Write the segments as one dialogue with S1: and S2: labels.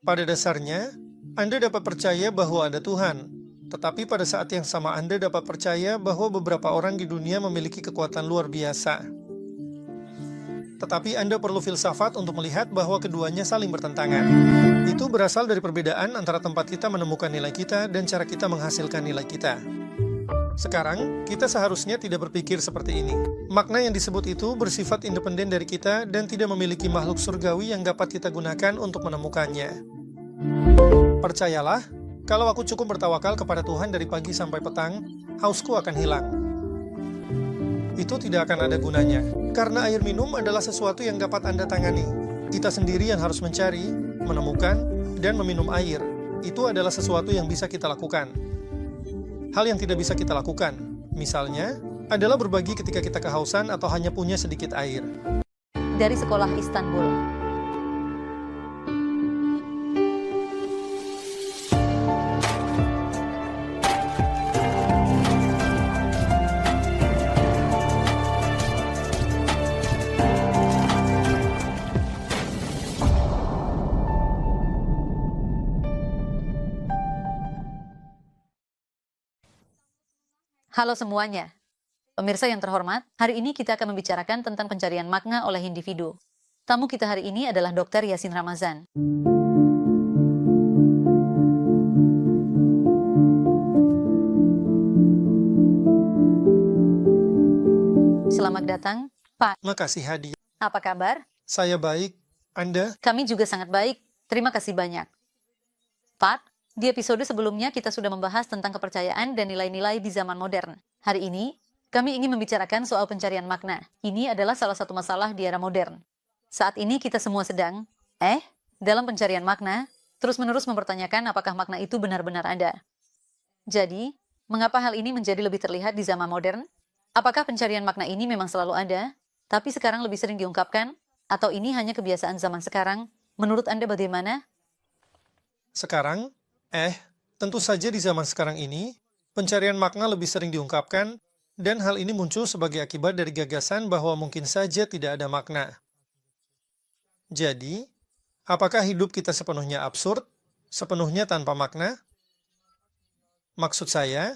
S1: Pada dasarnya, Anda dapat percaya bahwa ada Tuhan, tetapi pada saat yang sama Anda dapat percaya bahwa beberapa orang di dunia memiliki kekuatan luar biasa. Tetapi Anda perlu filsafat untuk melihat bahwa keduanya saling bertentangan. Itu berasal dari perbedaan antara tempat kita menemukan nilai kita dan cara kita menghasilkan nilai kita. Sekarang, kita seharusnya tidak berpikir seperti ini. Makna yang disebut itu bersifat independen dari kita dan tidak memiliki makhluk surgawi yang dapat kita gunakan untuk menemukannya. Percayalah, kalau aku cukup bertawakal kepada Tuhan dari pagi sampai petang, hausku akan hilang. Itu tidak akan ada gunanya, karena air minum adalah sesuatu yang dapat Anda tangani. Kita sendiri yang harus mencari, menemukan, dan meminum air. Itu adalah sesuatu yang bisa kita lakukan. Hal yang tidak bisa kita lakukan, misalnya, adalah berbagi ketika kita kehausan atau hanya punya sedikit air.
S2: Dari Sekolah Istanbul. Halo semuanya. Pemirsa yang terhormat, hari ini kita akan membicarakan tentang pencarian makna oleh individu. Tamu kita hari ini adalah Dr. Yasin Ramazan. Selamat datang, Pak.
S1: Makasih hadiah.
S2: Apa kabar?
S1: Saya baik. Anda?
S2: Kami juga sangat baik. Terima kasih banyak. Pak, di episode sebelumnya kita sudah membahas tentang kepercayaan dan nilai-nilai di zaman modern. Hari ini, kami ingin membicarakan soal pencarian makna. Ini adalah salah satu masalah di era modern. Saat ini kita semua sedang, dalam pencarian makna, terus-menerus mempertanyakan apakah makna itu benar-benar ada. Jadi, mengapa hal ini menjadi lebih terlihat di zaman modern? Apakah pencarian makna ini memang selalu ada, tapi sekarang lebih sering diungkapkan? Atau ini hanya kebiasaan zaman sekarang? Menurut Anda bagaimana?
S1: Sekarang? Tentu saja di zaman sekarang ini, pencarian makna lebih sering diungkapkan, dan hal ini muncul sebagai akibat dari gagasan bahwa mungkin saja tidak ada makna. Jadi, apakah hidup kita sepenuhnya absurd, sepenuhnya tanpa makna? Maksud saya,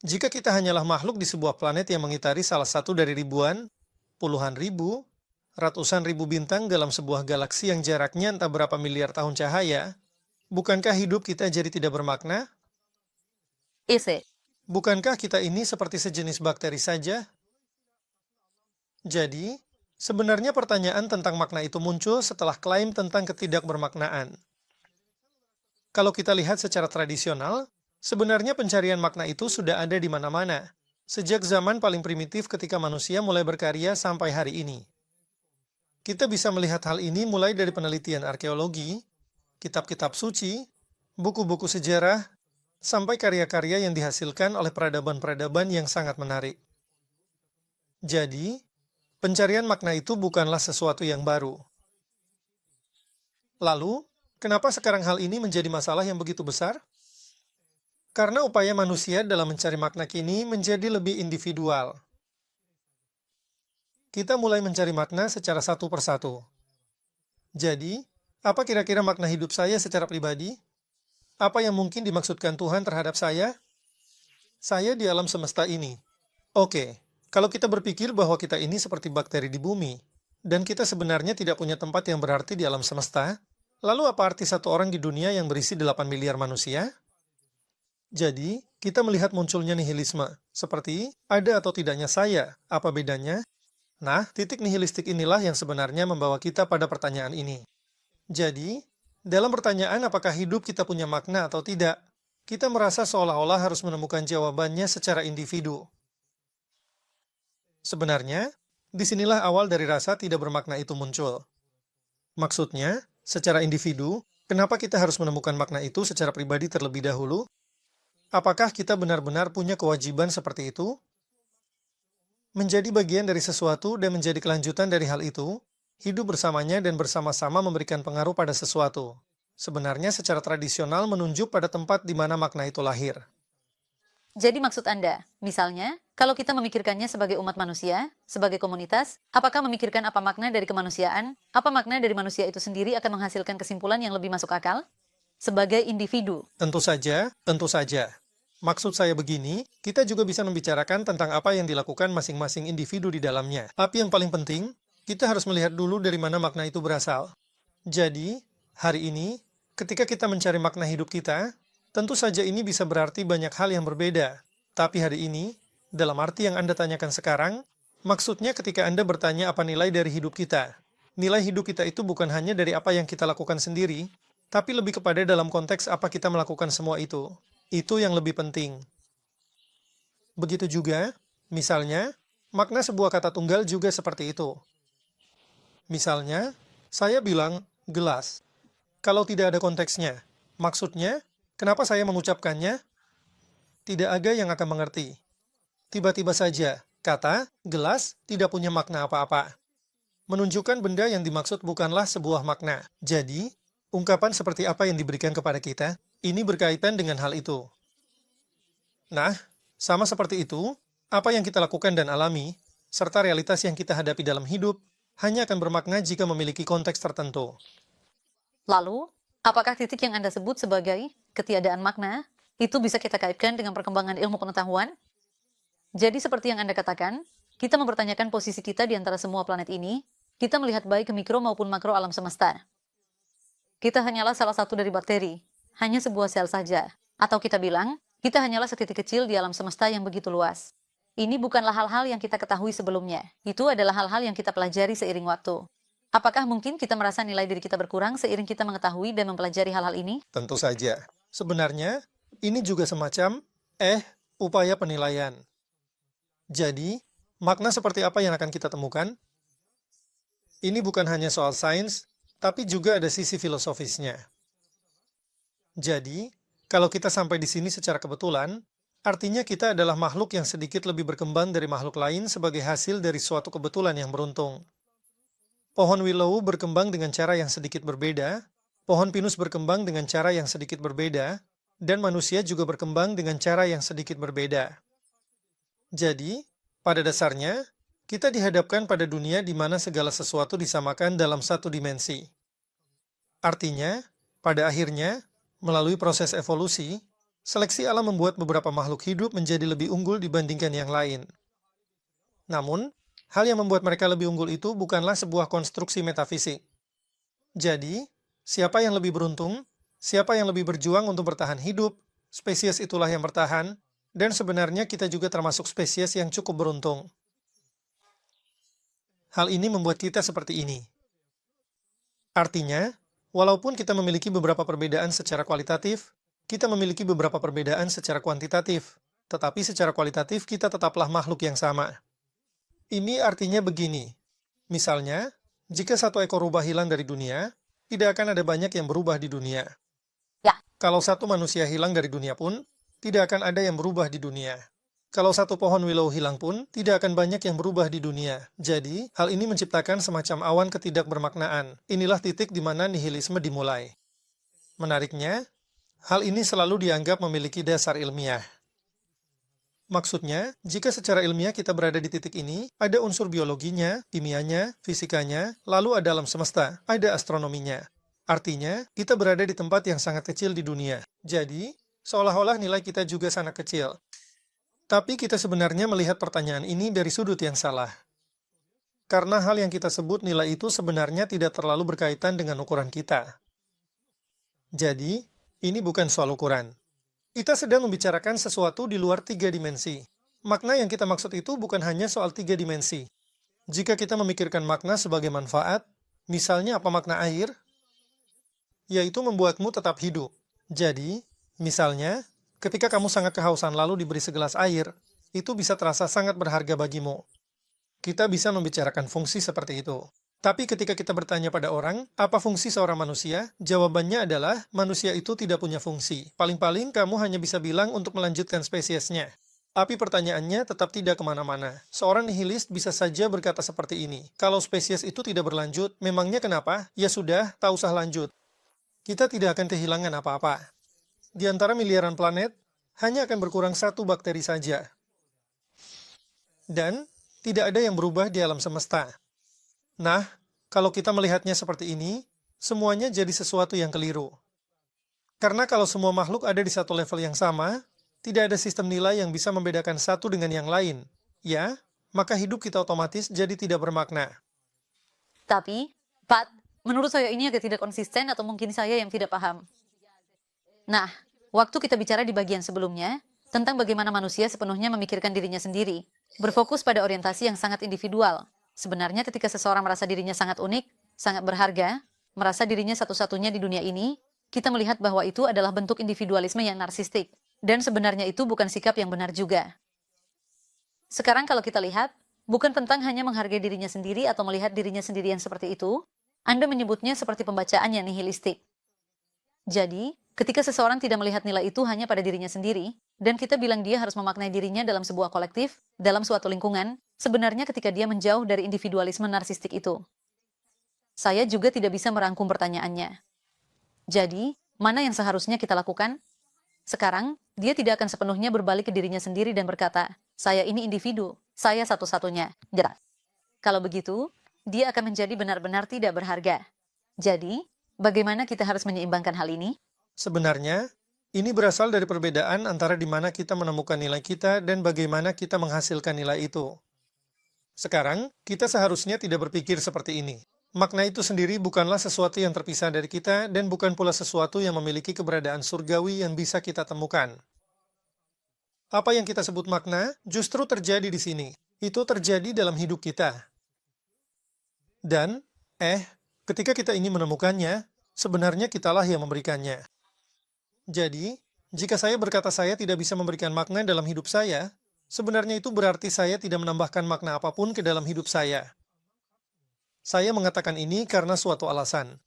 S1: jika kita hanyalah makhluk di sebuah planet yang mengitari salah satu dari ribuan, puluhan ribu, ratusan ribu bintang dalam sebuah galaksi yang jaraknya entah berapa miliar tahun cahaya, bukankah hidup kita jadi tidak bermakna? Bukankah kita ini seperti sejenis bakteri saja? Jadi, sebenarnya pertanyaan tentang makna itu muncul setelah klaim tentang ketidakbermaknaan. Kalau kita lihat secara tradisional, sebenarnya pencarian makna itu sudah ada di mana-mana, sejak zaman paling primitif ketika manusia mulai berkarya sampai hari ini. Kita bisa melihat hal ini mulai dari penelitian arkeologi, kitab-kitab suci, buku-buku sejarah, sampai karya-karya yang dihasilkan oleh peradaban-peradaban yang sangat menarik. Jadi, pencarian makna itu bukanlah sesuatu yang baru. Lalu, kenapa sekarang hal ini menjadi masalah yang begitu besar? Karena upaya manusia dalam mencari makna kini menjadi lebih individual. Kita mulai mencari makna secara satu persatu. Jadi, apa kira-kira makna hidup saya secara pribadi? Apa yang mungkin dimaksudkan Tuhan terhadap saya? Saya di alam semesta ini. Oke, kalau kita berpikir bahwa kita ini seperti bakteri di bumi, dan kita sebenarnya tidak punya tempat yang berarti di alam semesta, lalu apa arti satu orang di dunia yang berisi 8 miliar manusia? Jadi, kita melihat munculnya nihilisme, seperti ada atau tidaknya saya, apa bedanya? Nah, titik nihilistik inilah yang sebenarnya membawa kita pada pertanyaan ini. Jadi, dalam pertanyaan apakah hidup kita punya makna atau tidak, kita merasa seolah-olah harus menemukan jawabannya secara individu. Sebenarnya, disinilah awal dari rasa tidak bermakna itu muncul. Maksudnya, secara individu, kenapa kita harus menemukan makna itu secara pribadi terlebih dahulu? Apakah kita benar-benar punya kewajiban seperti itu? Menjadi bagian dari sesuatu dan menjadi kelanjutan dari hal itu, hidup bersamanya dan bersama-sama memberikan pengaruh pada sesuatu. Sebenarnya secara tradisional menunjuk pada tempat di mana makna itu lahir.
S2: Jadi maksud Anda, misalnya, kalau kita memikirkannya sebagai umat manusia, sebagai komunitas, apakah memikirkan apa makna dari kemanusiaan, apa makna dari manusia itu sendiri akan menghasilkan kesimpulan yang lebih masuk akal? sebagai individu.
S1: Tentu saja, tentu saja. Maksud saya begini, kita juga bisa membicarakan tentang apa yang dilakukan masing-masing individu di dalamnya. Tapi yang paling penting, kita harus melihat dulu dari mana makna itu berasal. Jadi, hari ini, ketika kita mencari makna hidup kita, tentu saja ini bisa berarti banyak hal yang berbeda. Tapi hari ini, dalam arti yang Anda tanyakan sekarang, maksudnya ketika Anda bertanya apa nilai dari hidup kita. Nilai hidup kita itu bukan hanya dari apa yang kita lakukan sendiri, tapi lebih kepada dalam konteks apa kita melakukan semua itu. Itu yang lebih penting. Begitu juga, misalnya, makna sebuah kata tunggal juga seperti itu. Misalnya, saya bilang gelas. Kalau tidak ada konteksnya, maksudnya, kenapa saya mengucapkannya? Tidak ada yang akan mengerti. Tiba-tiba saja, kata gelas tidak punya makna apa-apa. Menunjukkan benda yang dimaksud bukanlah sebuah makna. Jadi, ungkapan seperti apa yang diberikan kepada kita, ini berkaitan dengan hal itu. Nah, sama seperti itu, apa yang kita lakukan dan alami, serta realitas yang kita hadapi dalam hidup, hanya akan bermakna jika memiliki konteks tertentu.
S2: Lalu, apakah titik yang Anda sebut sebagai ketiadaan makna, itu bisa kita kaitkan dengan perkembangan ilmu pengetahuan? Jadi seperti yang Anda katakan, kita mempertanyakan posisi kita di antara semua planet ini, kita melihat baik ke mikro maupun makro alam semesta. Kita hanyalah salah satu dari bakteri, hanya sebuah sel saja. Atau kita bilang, kita hanyalah setitik kecil di alam semesta yang begitu luas. Ini bukanlah hal-hal yang kita ketahui sebelumnya. Itu adalah hal-hal yang kita pelajari seiring waktu. Apakah mungkin kita merasa nilai diri kita berkurang seiring kita mengetahui dan mempelajari hal-hal ini?
S1: Tentu saja. Sebenarnya, ini juga semacam, upaya penilaian. Jadi, makna seperti apa yang akan kita temukan? Ini bukan hanya soal sains, tapi juga ada sisi filosofisnya. Jadi, kalau kita sampai di sini secara kebetulan, artinya kita adalah makhluk yang sedikit lebih berkembang dari makhluk lain sebagai hasil dari suatu kebetulan yang beruntung. Pohon willow berkembang dengan cara yang sedikit berbeda, pohon pinus berkembang dengan cara yang sedikit berbeda, dan manusia juga berkembang dengan cara yang sedikit berbeda. Jadi, pada dasarnya, kita dihadapkan pada dunia di mana segala sesuatu disamakan dalam satu dimensi. Artinya, pada akhirnya, melalui proses evolusi, seleksi alam membuat beberapa makhluk hidup menjadi lebih unggul dibandingkan yang lain. Namun, hal yang membuat mereka lebih unggul itu bukanlah sebuah konstruksi metafisik. Jadi, siapa yang lebih beruntung, siapa yang lebih berjuang untuk bertahan hidup, spesies itulah yang bertahan, dan sebenarnya kita juga termasuk spesies yang cukup beruntung. Hal ini membuat kita seperti ini. Artinya, walaupun kita memiliki beberapa perbedaan secara kualitatif, kita memiliki beberapa perbedaan secara kuantitatif, tetapi secara kualitatif kita tetaplah makhluk yang sama. Ini artinya begini, misalnya, jika satu ekor rubah hilang dari dunia, tidak akan ada banyak yang berubah di dunia.
S2: Ya.
S1: Kalau satu manusia hilang dari dunia pun, tidak akan ada yang berubah di dunia. Kalau satu pohon willow hilang pun, tidak akan banyak yang berubah di dunia. Jadi, hal ini menciptakan semacam awan ketidakbermaknaan. Inilah titik di mana nihilisme dimulai. Menariknya, hal ini selalu dianggap memiliki dasar ilmiah. Maksudnya, jika secara ilmiah kita berada di titik ini, ada unsur biologinya, kimianya, fisikanya, lalu ada alam semesta, ada astronominya. Artinya, kita berada di tempat yang sangat kecil di dunia. Jadi, seolah-olah nilai kita juga sangat kecil. Tapi kita sebenarnya melihat pertanyaan ini dari sudut yang salah. Karena hal yang kita sebut nilai itu sebenarnya tidak terlalu berkaitan dengan ukuran kita. Jadi, ini bukan soal ukuran. Kita sedang membicarakan sesuatu di luar 3 dimensi. Makna yang kita maksud itu bukan hanya soal 3 dimensi. Jika kita memikirkan makna sebagai manfaat, misalnya apa makna air? Yaitu membuatmu tetap hidup. Jadi, misalnya, ketika kamu sangat kehausan lalu diberi segelas air, itu bisa terasa sangat berharga bagimu. Kita bisa membicarakan fungsi seperti itu. Tapi ketika kita bertanya pada orang, apa fungsi seorang manusia? Jawabannya adalah, manusia itu tidak punya fungsi. Paling-paling kamu hanya bisa bilang untuk melanjutkan spesiesnya. Tapi pertanyaannya tetap tidak kemana-mana. Seorang nihilis bisa saja berkata seperti ini, kalau spesies itu tidak berlanjut, memangnya kenapa? Ya sudah, tak usah lanjut. Kita tidak akan kehilangan apa-apa. Di antara miliaran planet, hanya akan berkurang 1 bakteri saja. Dan, tidak ada yang berubah di alam semesta. Nah, kalau kita melihatnya seperti ini, semuanya jadi sesuatu yang keliru. Karena kalau semua makhluk ada di satu level yang sama, tidak ada sistem nilai yang bisa membedakan satu dengan yang lain. Ya, maka hidup kita otomatis jadi tidak bermakna.
S2: Tapi, Pat, menurut saya ini agak tidak konsisten atau mungkin saya yang tidak paham. Nah, waktu kita bicara di bagian sebelumnya, tentang bagaimana manusia sepenuhnya memikirkan dirinya sendiri, berfokus pada orientasi yang sangat individual. Sebenarnya ketika seseorang merasa dirinya sangat unik, sangat berharga, merasa dirinya satu-satunya di dunia ini, kita melihat bahwa itu adalah bentuk individualisme yang narsistik. Dan sebenarnya itu bukan sikap yang benar juga. Sekarang kalau kita lihat, bukan tentang hanya menghargai dirinya sendiri atau melihat dirinya sendiri yang seperti itu, Anda menyebutnya seperti pembacaan yang nihilistik. Jadi, ketika seseorang tidak melihat nilai itu hanya pada dirinya sendiri, dan kita bilang dia harus memaknai dirinya dalam sebuah kolektif, dalam suatu lingkungan, sebenarnya ketika dia menjauh dari individualisme narsistik itu. Saya juga tidak bisa merangkum pertanyaannya. Jadi, mana yang seharusnya kita lakukan? Sekarang, dia tidak akan sepenuhnya berbalik ke dirinya sendiri dan berkata, saya ini individu, saya satu-satunya. Jelas. Kalau begitu, dia akan menjadi benar-benar tidak berharga. Jadi, bagaimana kita harus menyeimbangkan hal ini?
S1: Sebenarnya, ini berasal dari perbedaan antara di mana kita menemukan nilai kita dan bagaimana kita menghasilkan nilai itu. Sekarang, kita seharusnya tidak berpikir seperti ini. Makna itu sendiri bukanlah sesuatu yang terpisah dari kita dan bukan pula sesuatu yang memiliki keberadaan surgawi yang bisa kita temukan. Apa yang kita sebut makna justru terjadi di sini. Itu terjadi dalam hidup kita. Dan, ketika kita ingin menemukannya, sebenarnya kitalah yang memberikannya. Jadi, jika saya berkata saya tidak bisa memberikan makna dalam hidup saya, sebenarnya itu berarti saya tidak menambahkan makna apapun ke dalam hidup saya. Saya mengatakan ini karena suatu alasan.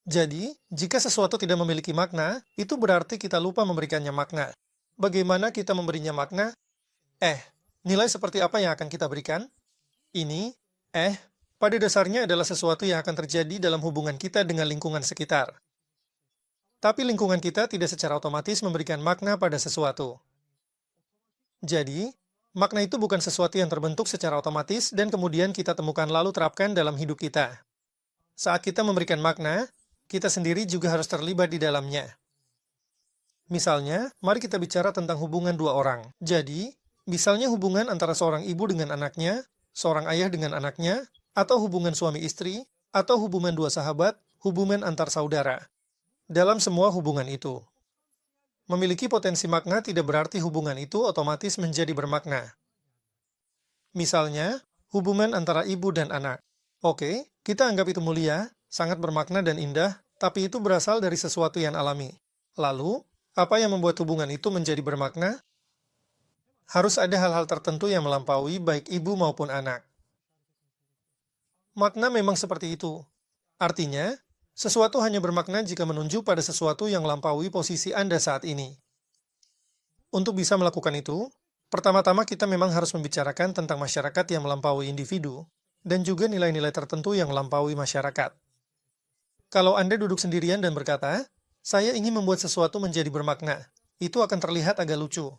S1: Jadi, jika sesuatu tidak memiliki makna, itu berarti kita lupa memberikannya makna. Bagaimana kita memberinya makna? Nilai seperti apa yang akan kita berikan? Ini, pada dasarnya adalah sesuatu yang akan terjadi dalam hubungan kita dengan lingkungan sekitar. Tapi lingkungan kita tidak secara otomatis memberikan makna pada sesuatu. Jadi, makna itu bukan sesuatu yang terbentuk secara otomatis dan kemudian kita temukan lalu terapkan dalam hidup kita. Saat kita memberikan makna, kita sendiri juga harus terlibat di dalamnya. Misalnya, mari kita bicara tentang hubungan dua orang. Jadi, misalnya hubungan antara seorang ibu dengan anaknya, seorang ayah dengan anaknya, atau hubungan suami istri, atau hubungan dua sahabat, hubungan antar saudara. Dalam semua hubungan itu, memiliki potensi makna tidak berarti hubungan itu otomatis menjadi bermakna. Misalnya, hubungan antara ibu dan anak. Oke, kita anggap itu mulia, sangat bermakna dan indah, tapi itu berasal dari sesuatu yang alami. Lalu, apa yang membuat hubungan itu menjadi bermakna? Harus ada hal-hal tertentu yang melampaui baik ibu maupun anak. Makna memang seperti itu. Artinya, sesuatu hanya bermakna jika menunjuk pada sesuatu yang melampaui posisi Anda saat ini. Untuk bisa melakukan itu, pertama-tama kita memang harus membicarakan tentang masyarakat yang melampaui individu, dan juga nilai-nilai tertentu yang melampaui masyarakat. Kalau Anda duduk sendirian dan berkata, saya ingin membuat sesuatu menjadi bermakna, itu akan terlihat agak lucu.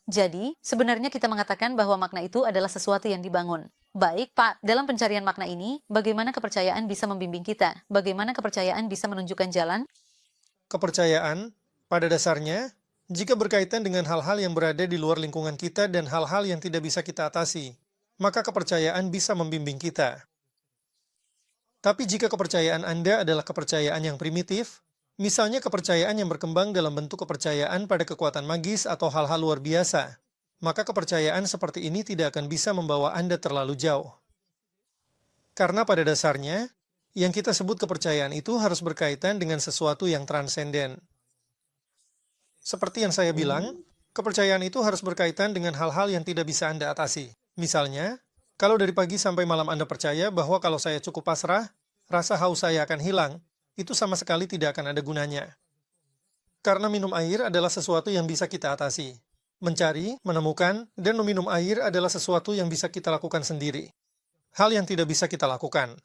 S2: Jadi, sebenarnya kita mengatakan bahwa makna itu adalah sesuatu yang dibangun. Baik, Pak, dalam pencarian makna ini, bagaimana kepercayaan bisa membimbing kita? Bagaimana kepercayaan bisa menunjukkan jalan?
S1: Kepercayaan, pada dasarnya, jika berkaitan dengan hal-hal yang berada di luar lingkungan kita dan hal-hal yang tidak bisa kita atasi, maka kepercayaan bisa membimbing kita. Tapi jika kepercayaan Anda adalah kepercayaan yang primitif, misalnya kepercayaan yang berkembang dalam bentuk kepercayaan pada kekuatan magis atau hal-hal luar biasa, maka kepercayaan seperti ini tidak akan bisa membawa Anda terlalu jauh. Karena pada dasarnya, yang kita sebut kepercayaan itu harus berkaitan dengan sesuatu yang transenden. Seperti yang saya bilang, kepercayaan itu harus berkaitan dengan hal-hal yang tidak bisa Anda atasi. Misalnya, kalau dari pagi sampai malam Anda percaya bahwa kalau saya cukup pasrah, rasa haus saya akan hilang, itu sama sekali tidak akan ada gunanya. Karena minum air adalah sesuatu yang bisa kita atasi. Mencari, menemukan, dan meminum air adalah sesuatu yang bisa kita lakukan sendiri. Hal yang tidak bisa kita lakukan.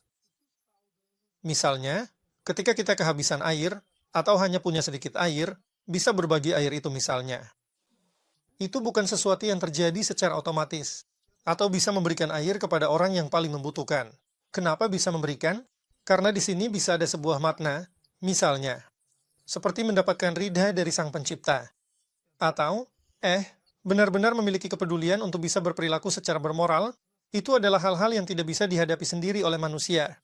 S1: Misalnya, ketika kita kehabisan air, atau hanya punya sedikit air, bisa berbagi air itu misalnya. Itu bukan sesuatu yang terjadi secara otomatis, atau bisa memberikan air kepada orang yang paling membutuhkan. Kenapa bisa memberikan? Karena di sini bisa ada sebuah makna, misalnya, seperti mendapatkan ridha dari Sang Pencipta. Atau, benar-benar memiliki kepedulian untuk bisa berperilaku secara bermoral, itu adalah hal-hal yang tidak bisa dihadapi sendiri oleh manusia.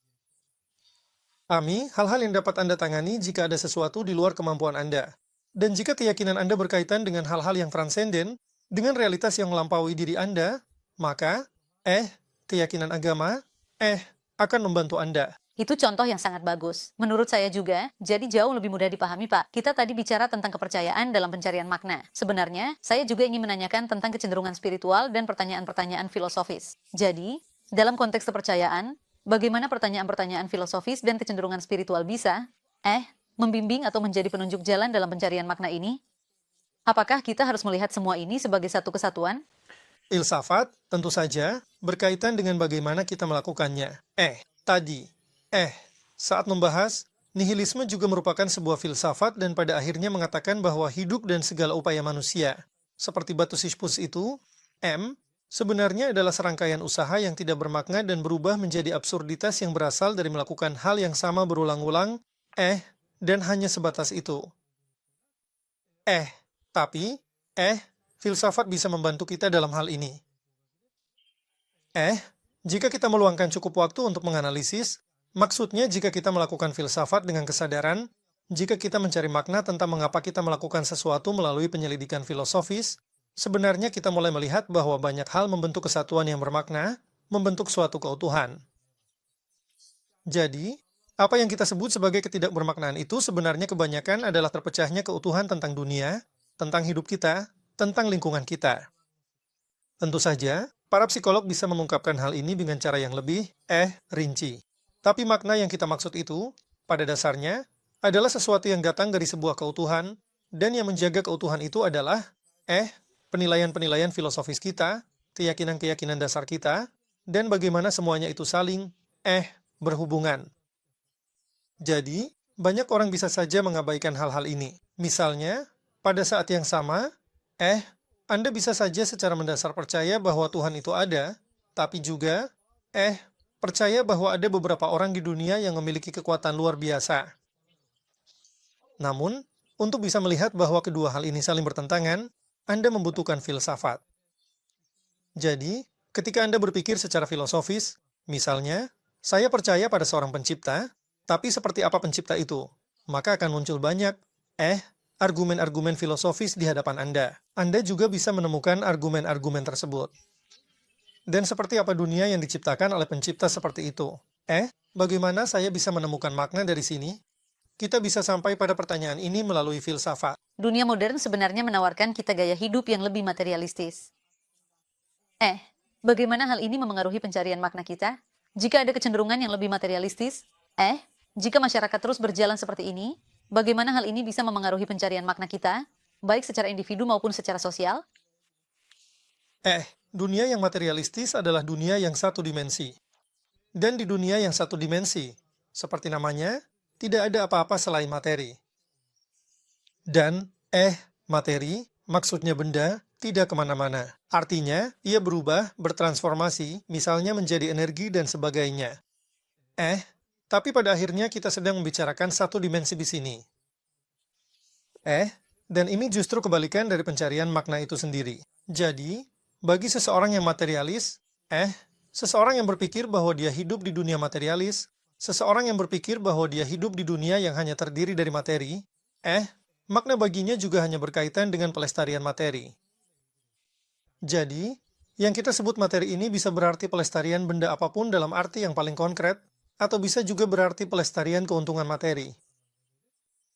S1: Hal-hal yang dapat Anda tangani jika ada sesuatu di luar kemampuan Anda. Dan jika keyakinan Anda berkaitan dengan hal-hal yang transenden, dengan realitas yang melampaui diri Anda, maka, keyakinan agama, akan membantu Anda.
S2: Itu contoh yang sangat bagus. Menurut saya juga, jadi jauh lebih mudah dipahami, Pak. Kita tadi bicara tentang kepercayaan dalam pencarian makna. Sebenarnya, saya juga ingin menanyakan tentang kecenderungan spiritual dan pertanyaan-pertanyaan filosofis. Jadi, dalam konteks kepercayaan, bagaimana pertanyaan-pertanyaan filosofis dan kecenderungan spiritual bisa, membimbing atau menjadi penunjuk jalan dalam pencarian makna ini? Apakah kita harus melihat semua ini sebagai satu kesatuan?
S1: Filsafat, tentu saja, berkaitan dengan bagaimana kita melakukannya. Saat membahas, nihilisme juga merupakan sebuah filsafat dan pada akhirnya mengatakan bahwa hidup dan segala upaya manusia, seperti batu Sisyphus itu, sebenarnya adalah serangkaian usaha yang tidak bermakna dan berubah menjadi absurditas yang berasal dari melakukan hal yang sama berulang-ulang, dan hanya sebatas itu. Tapi, filsafat bisa membantu kita dalam hal ini. Jika kita meluangkan cukup waktu untuk menganalisis, maksudnya jika kita melakukan filsafat dengan kesadaran, jika kita mencari makna tentang mengapa kita melakukan sesuatu melalui penyelidikan filosofis, sebenarnya kita mulai melihat bahwa banyak hal membentuk kesatuan yang bermakna, membentuk suatu keutuhan. Jadi, apa yang kita sebut sebagai ketidakbermaknaan itu sebenarnya kebanyakan adalah terpecahnya keutuhan tentang dunia, tentang hidup kita, tentang lingkungan kita. Tentu saja, para psikolog bisa mengungkapkan hal ini dengan cara yang lebih, rinci. Tapi makna yang kita maksud itu, pada dasarnya, adalah sesuatu yang datang dari sebuah keutuhan, dan yang menjaga keutuhan itu adalah, penilaian-penilaian filosofis kita, keyakinan-keyakinan dasar kita, dan bagaimana semuanya itu saling, berhubungan. Jadi, banyak orang bisa saja mengabaikan hal-hal ini. Misalnya, pada saat yang sama, Anda bisa saja secara mendasar percaya bahwa Tuhan itu ada, tapi juga, percaya bahwa ada beberapa orang di dunia yang memiliki kekuatan luar biasa. Namun, untuk bisa melihat bahwa kedua hal ini saling bertentangan, Anda membutuhkan filsafat. Jadi, ketika Anda berpikir secara filosofis, misalnya, saya percaya pada seorang pencipta, tapi seperti apa pencipta itu? Maka akan muncul banyak, argumen-argumen filosofis di hadapan Anda. Anda juga bisa menemukan argumen-argumen tersebut. Dan seperti apa dunia yang diciptakan oleh pencipta seperti itu? Bagaimana saya bisa menemukan makna dari sini? Kita bisa sampai pada pertanyaan ini melalui filsafat.
S2: Dunia modern sebenarnya menawarkan kita gaya hidup yang lebih materialistis. Bagaimana hal ini memengaruhi pencarian makna kita? Jika ada kecenderungan yang lebih materialistis, jika masyarakat terus berjalan seperti ini, bagaimana hal ini bisa memengaruhi pencarian makna kita, baik secara individu maupun secara sosial?
S1: Dunia yang materialistis adalah dunia yang satu dimensi. Dan di dunia yang satu dimensi, seperti namanya, tidak ada apa-apa selain materi. Dan, materi, maksudnya benda, tidak kemana-mana. Artinya, ia berubah, bertransformasi, misalnya menjadi energi dan sebagainya. Tapi pada akhirnya kita sedang membicarakan satu dimensi di sini. Dan ini justru kebalikan dari pencarian makna itu sendiri. Jadi, bagi seseorang yang materialis, seseorang yang berpikir bahwa dia hidup di dunia materialis, seseorang yang berpikir bahwa dia hidup di dunia yang hanya terdiri dari materi, makna baginya juga hanya berkaitan dengan pelestarian materi. Jadi, yang kita sebut materi ini bisa berarti pelestarian benda apapun dalam arti yang paling konkret, atau bisa juga berarti pelestarian keuntungan materi.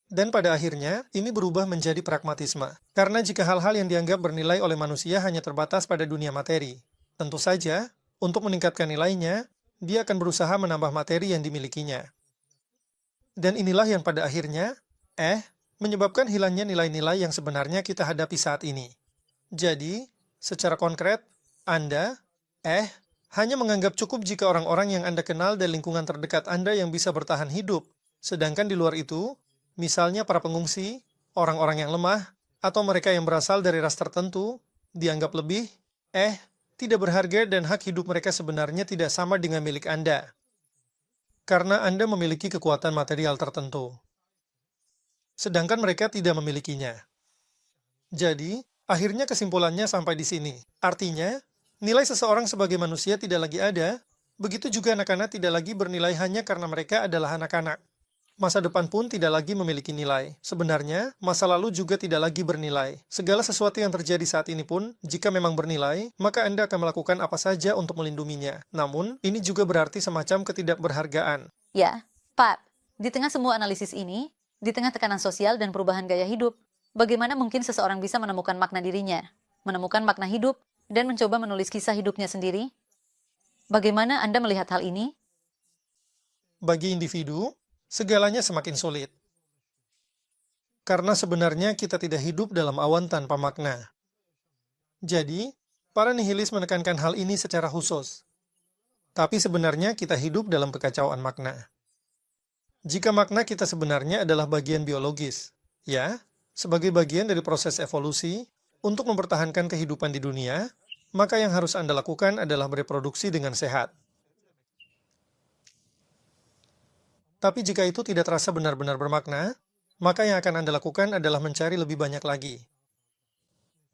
S1: Dan pada akhirnya, ini berubah menjadi pragmatisme. Karena jika hal-hal yang dianggap bernilai oleh manusia hanya terbatas pada dunia materi, tentu saja, untuk meningkatkan nilainya, dia akan berusaha menambah materi yang dimilikinya. Dan inilah yang pada akhirnya, menyebabkan hilangnya nilai-nilai yang sebenarnya kita hadapi saat ini. Jadi, secara konkret, Anda, hanya menganggap cukup jika orang-orang yang Anda kenal dan lingkungan terdekat Anda yang bisa bertahan hidup, sedangkan di luar itu, misalnya para pengungsi, orang-orang yang lemah, atau mereka yang berasal dari ras tertentu, dianggap lebih, tidak berharga dan hak hidup mereka sebenarnya tidak sama dengan milik Anda. Karena Anda memiliki kekuatan material tertentu. sedangkan mereka tidak memilikinya. Jadi, akhirnya kesimpulannya sampai di sini. Artinya, nilai seseorang sebagai manusia tidak lagi ada, begitu juga anak-anak tidak lagi bernilai hanya karena mereka adalah anak-anak. Masa depan pun tidak lagi memiliki nilai. Sebenarnya, masa lalu juga tidak lagi bernilai. Segala sesuatu yang terjadi saat ini pun, jika memang bernilai, maka Anda akan melakukan apa saja untuk melindunginya. Namun, ini juga berarti semacam ketidakberhargaan.
S2: Ya, Pak, di tengah semua analisis ini, di tengah tekanan sosial dan perubahan gaya hidup, bagaimana mungkin seseorang bisa menemukan makna dirinya, menemukan makna hidup, dan mencoba menulis kisah hidupnya sendiri? Bagaimana Anda melihat hal ini?
S1: Bagi individu, segalanya semakin sulit. Karena sebenarnya kita tidak hidup dalam awan tanpa makna. Jadi, para nihilis menekankan hal ini secara khusus. Tapi sebenarnya kita hidup dalam kekacauan makna. Jika makna kita sebenarnya adalah bagian biologis, ya, sebagai bagian dari proses evolusi, untuk mempertahankan kehidupan di dunia, maka yang harus Anda lakukan adalah bereproduksi dengan sehat. Tapi jika itu tidak terasa benar-benar bermakna, maka yang akan Anda lakukan adalah mencari lebih banyak lagi.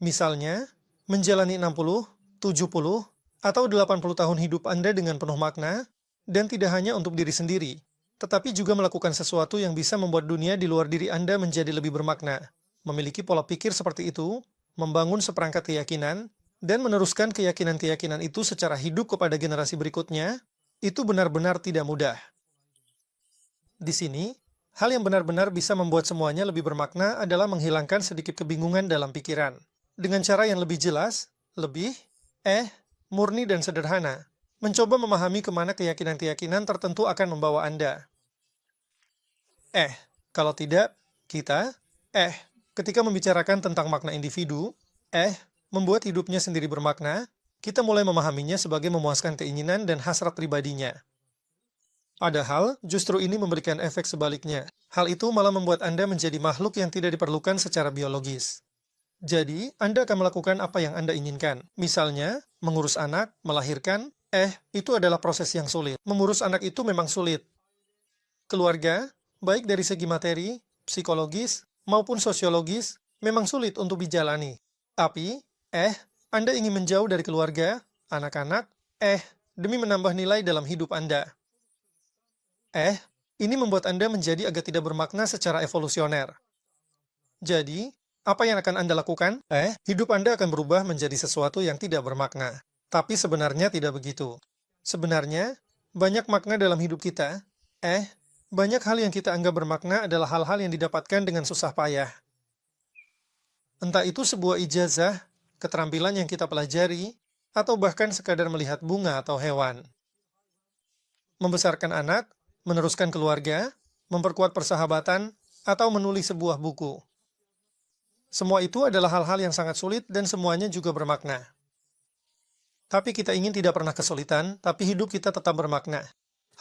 S1: Misalnya, menjalani 60, 70, atau 80 tahun hidup Anda dengan penuh makna, dan tidak hanya untuk diri sendiri, tetapi juga melakukan sesuatu yang bisa membuat dunia di luar diri Anda menjadi lebih bermakna. Memiliki pola pikir seperti itu, membangun seperangkat keyakinan, dan meneruskan keyakinan-keyakinan itu secara hidup kepada generasi berikutnya, itu benar-benar tidak mudah. Di sini, hal yang benar-benar bisa membuat semuanya lebih bermakna adalah menghilangkan sedikit kebingungan dalam pikiran. Dengan cara yang lebih jelas, lebih, murni dan sederhana. Mencoba memahami kemana keyakinan-keyakinan tertentu akan membawa Anda. Kalau tidak, kita, ketika membicarakan tentang makna individu, membuat hidupnya sendiri bermakna, kita mulai memahaminya sebagai memuaskan keinginan dan hasrat pribadinya. Padahal, justru ini memberikan efek sebaliknya. Hal itu malah membuat Anda menjadi makhluk yang tidak diperlukan secara biologis. Jadi, Anda akan melakukan apa yang Anda inginkan. Misalnya, mengurus anak, melahirkan, itu adalah proses yang sulit. Mengurus anak itu memang sulit. Keluarga, baik dari segi materi, psikologis, maupun sosiologis, memang sulit untuk dijalani. Tapi, Anda ingin menjauh dari keluarga, anak-anak, demi menambah nilai dalam hidup Anda. Ini membuat Anda menjadi agak tidak bermakna secara evolusioner. Jadi, apa yang akan Anda lakukan? Hidup Anda akan berubah menjadi sesuatu yang tidak bermakna. Tapi sebenarnya tidak begitu. Sebenarnya, banyak makna dalam hidup kita. Banyak hal yang kita anggap bermakna adalah hal-hal yang didapatkan dengan susah payah. Entah itu sebuah ijazah, keterampilan yang kita pelajari, atau bahkan sekadar melihat bunga atau hewan. Membesarkan anak, meneruskan keluarga, memperkuat persahabatan, atau menulis sebuah buku. Semua itu adalah hal-hal yang sangat sulit dan semuanya juga bermakna. Tapi kita ingin tidak pernah kesulitan, tapi hidup kita tetap bermakna.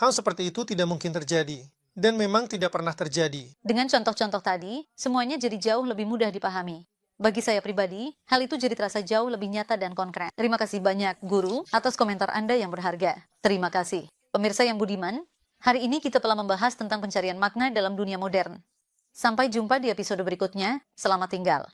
S1: Hal seperti itu tidak mungkin terjadi, dan memang tidak pernah terjadi.
S2: Dengan contoh-contoh tadi, semuanya jadi jauh lebih mudah dipahami. Bagi saya pribadi, hal itu jadi terasa jauh lebih nyata dan konkret. Terima kasih banyak, Guru, atas komentar Anda yang berharga. Terima kasih. Pemirsa yang budiman, hari ini kita telah membahas tentang pencarian makna dalam dunia modern. Sampai jumpa di episode berikutnya. Selamat tinggal.